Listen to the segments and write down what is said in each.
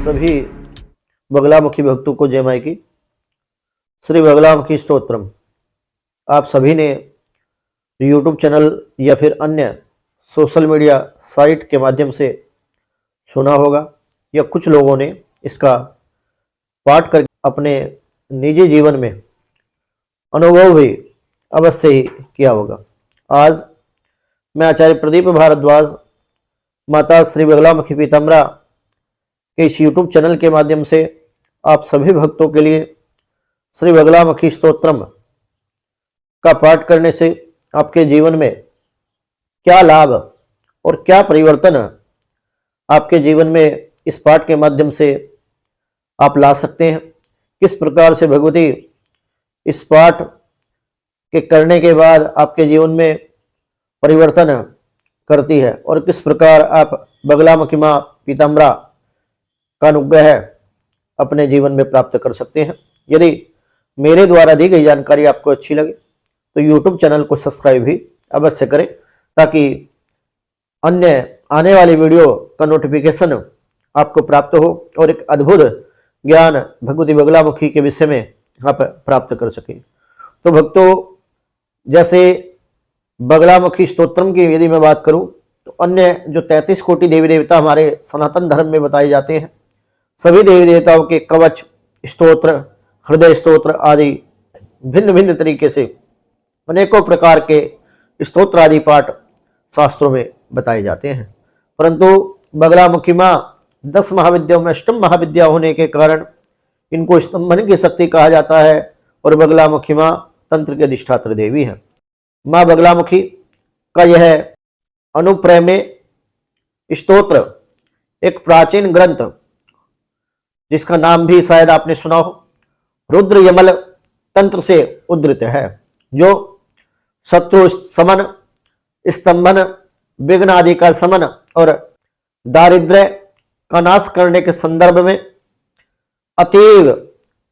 सभी बगलामुखी भक्तों को जय माई की। श्री बगलामुखी स्तोत्रम आप सभी ने यूट्यूब चैनल या फिर अन्य सोशल मीडिया साइट के माध्यम से सुना होगा या कुछ लोगों ने इसका पाठ कर अपने निजी जीवन में अनुभव भी अवश्य ही किया होगा। आज मैं आचार्य प्रदीप भारद्वाज माता श्री बगलामुखी पीताम्बरा के इस यूट्यूब चैनल के माध्यम से आप सभी भक्तों के लिए श्री बगलामुखी स्तोत्रम का पाठ करने से आपके जीवन में क्या लाभ और क्या परिवर्तन आपके जीवन में इस पाठ के माध्यम से आप ला सकते हैं, किस प्रकार से भगवती इस पाठ के करने के बाद आपके जीवन में परिवर्तन करती है और किस प्रकार आप बगलामुखी माँ पीताम्बरा का अनुग्रह अपने जीवन में प्राप्त कर सकते हैं। यदि मेरे द्वारा दी गई जानकारी आपको अच्छी लगे तो YouTube चैनल को सब्सक्राइब भी अवश्य करें ताकि अन्य आने वाली वीडियो का नोटिफिकेशन आपको प्राप्त हो और एक अद्भुत ज्ञान भगवती बगलामुखी के विषय में आप प्राप्त कर सकें। तो भक्तों, जैसे बगलामुखी स्तोत्रम की यदि मैं बात करूं तो अन्य जो 33 कोटि देवी देवता हमारे सनातन धर्म में बताए जाते हैं, सभी देवी देवताओं के कवच, स्तोत्र, हृदय स्तोत्र आदि भिन्न भिन्न तरीके से अनेकों प्रकार के स्तोत्र आदि पाठ शास्त्रों में बताए जाते हैं। परंतु बगलामुखी माँ 10 महाविद्याओं में अष्टम महाविद्या होने के कारण इनको स्तंभन की शक्ति कहा जाता है और बगलामुखी माँ तंत्र के अधिष्ठात्री देवी है। माँ बगलामुखी का यह अनुप्रेमे स्तोत्र एक प्राचीन ग्रंथ जिसका नाम भी शायद आपने सुना हो, रुद्र यमल तंत्र से उद्धृत है, जो शत्रु समन, स्तंभन, विघ्न आदि का समन और दारिद्र्य का नाश करने के संदर्भ में अतीव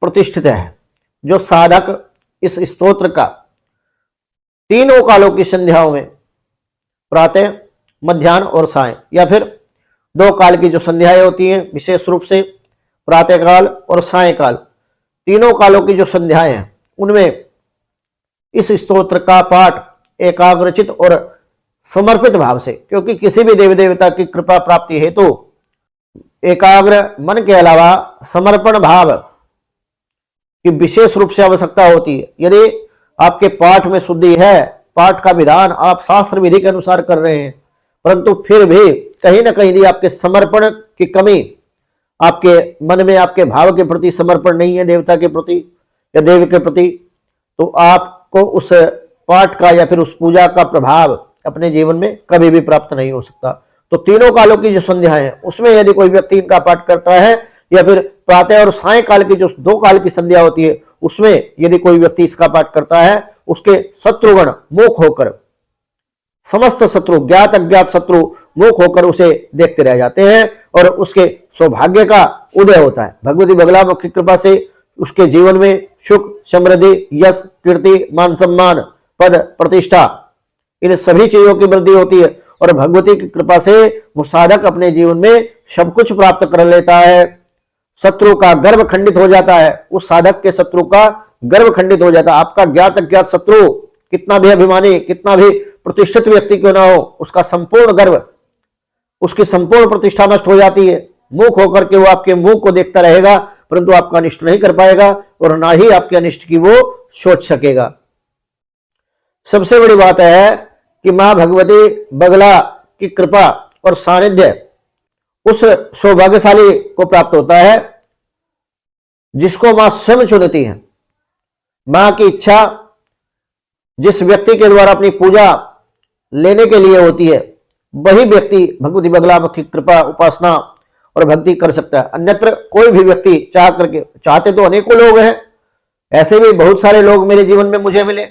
प्रतिष्ठित है। जो साधक इस स्तोत्र का तीनों कालों की संध्याओं में प्रातः, मध्याह्न और सायं या फिर 2 काल की जो संध्याएं होती हैं, विशेष रूप से प्रातः काल और सायंकाल, तीनों कालों की जो संध्याएं हैं उनमें इस स्तोत्र का पाठ एकाग्रचित और समर्पित भाव से, क्योंकि किसी भी देवी देवता की कृपा प्राप्ति हेतु एकाग्र मन के अलावा समर्पण भाव की विशेष रूप से आवश्यकता होती है। यदि आपके पाठ में शुद्धि है, पाठ का विधान आप शास्त्र विधि के अनुसार कर रहे हैं, परंतु फिर भी कहीं ना कहीं यदि आपके समर्पण की कमी, आपके मन में आपके भाव के प्रति समर्पण नहीं है, देवता के प्रति या देव के प्रति, तो आपको उस पाठ का या फिर उस पूजा का प्रभाव अपने जीवन में कभी भी प्राप्त नहीं हो सकता। तो तीनों कालों की जो संध्याएं हैं उसमें यदि कोई व्यक्ति इनका पाठ करता है या फिर प्रातः और साय काल की जो 2 काल की संध्या होती है उसमें यदि कोई व्यक्ति इसका पाठ करता है, उसके शत्रुगण मूक होकर, समस्त शत्रु, ज्ञात अज्ञात शत्रु मूक होकर उसे देखते रह जाते हैं और उसके सौभाग्य का उदय होता है। भगवती बगलामुखी की कृपा से उसके जीवन में सुख, समृद्धि, यश, कीर्ति, मान सम्मान, पद, प्रतिष्ठा, इन सभी चीजों की वृद्धि होती है और भगवती की कृपा से वो साधक अपने जीवन में सब कुछ प्राप्त कर लेता है। शत्रु का गर्भ खंडित हो जाता है, उस साधक के शत्रु का गर्भ खंडित हो जाता है। आपका ज्ञात अज्ञात शत्रु कितना भी अभिमानी, कितना भी प्रतिष्ठित व्यक्ति क्यों ना हो, उसका संपूर्ण गर्व, उसकी संपूर्ण प्रतिष्ठा नष्ट हो जाती है। मुख होकर के वो आपके मुंह को देखता रहेगा परंतु आपका अनिष्ट नहीं कर पाएगा और ना ही आपके अनिष्ट की वो सोच सकेगा। सबसे बड़ी बात है कि मां भगवती बगला की कृपा और सानिध्य उस सौभाग्यशाली को प्राप्त होता है जिसको मां स्वयं चुनती है। मां की इच्छा जिस व्यक्ति के द्वारा अपनी पूजा लेने के लिए होती है, वही व्यक्ति भगवती बगलामुखी कृपा, उपासना और भक्ति कर सकता है। अन्यत्र कोई भी व्यक्ति चाह करके, चाहते तो अनेकों लोग हैं, ऐसे भी बहुत सारे लोग मेरे जीवन में मुझे मिले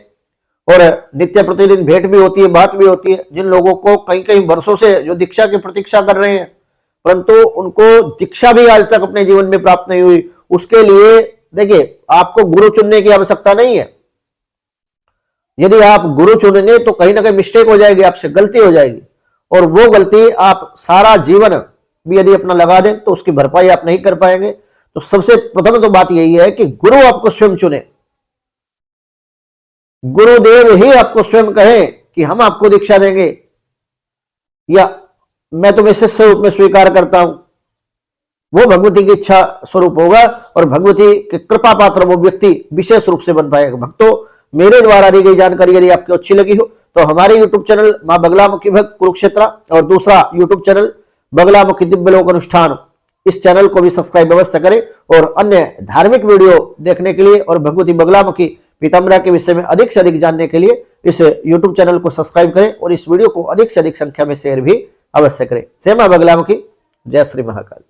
और नित्य प्रतिदिन भेंट भी होती है, बात भी होती है, जिन लोगों को कई कई वर्षों से जो दीक्षा की प्रतीक्षा कर रहे हैं परंतु उनको दीक्षा भी आज तक अपने जीवन में प्राप्त नहीं हुई। उसके लिए देखिए, आपको गुरु चुनने की आवश्यकता नहीं है। यदि आप गुरु चुनेंगे तो कहीं ना कहीं मिस्टेक हो जाएगी, आपसे गलती हो जाएगी और वो गलती आप सारा जीवन भी यदि अपना लगा दें तो उसकी भरपाई आप नहीं कर पाएंगे। तो सबसे प्रथम तो बात यही है कि गुरु आपको स्वयं चुने, गुरुदेव ही आपको स्वयं कहे कि हम आपको दीक्षा देंगे या मैं तुम्हें शिष्य रूप में स्वीकार करता हूं, वो भगवती की इच्छा स्वरूप होगा और भगवती के कृपा पात्र वो व्यक्ति विशेष रूप से बन पाएगा। भक्तों, मेरे द्वारा दी गई जानकारी यदि आपको अच्छी लगी हो तो हमारे YouTube चैनल मां बगलामुखी भक्त कुरुक्षेत्र और दूसरा YouTube चैनल बगलामुखी दिव्य लोक अनुष्ठान, इस चैनल को भी सब्सक्राइब अवश्य करें और अन्य धार्मिक वीडियो देखने के लिए और भगवती बगलामुखी पीताम्बरा के विषय में अधिक से अधिक जानने के लिए इस YouTube चैनल को सब्सक्राइब करें और इस वीडियो को अधिक से अधिक संख्या में शेयर भी अवश्य करें। जय मां बगलामुखी, जय श्री महाकाल।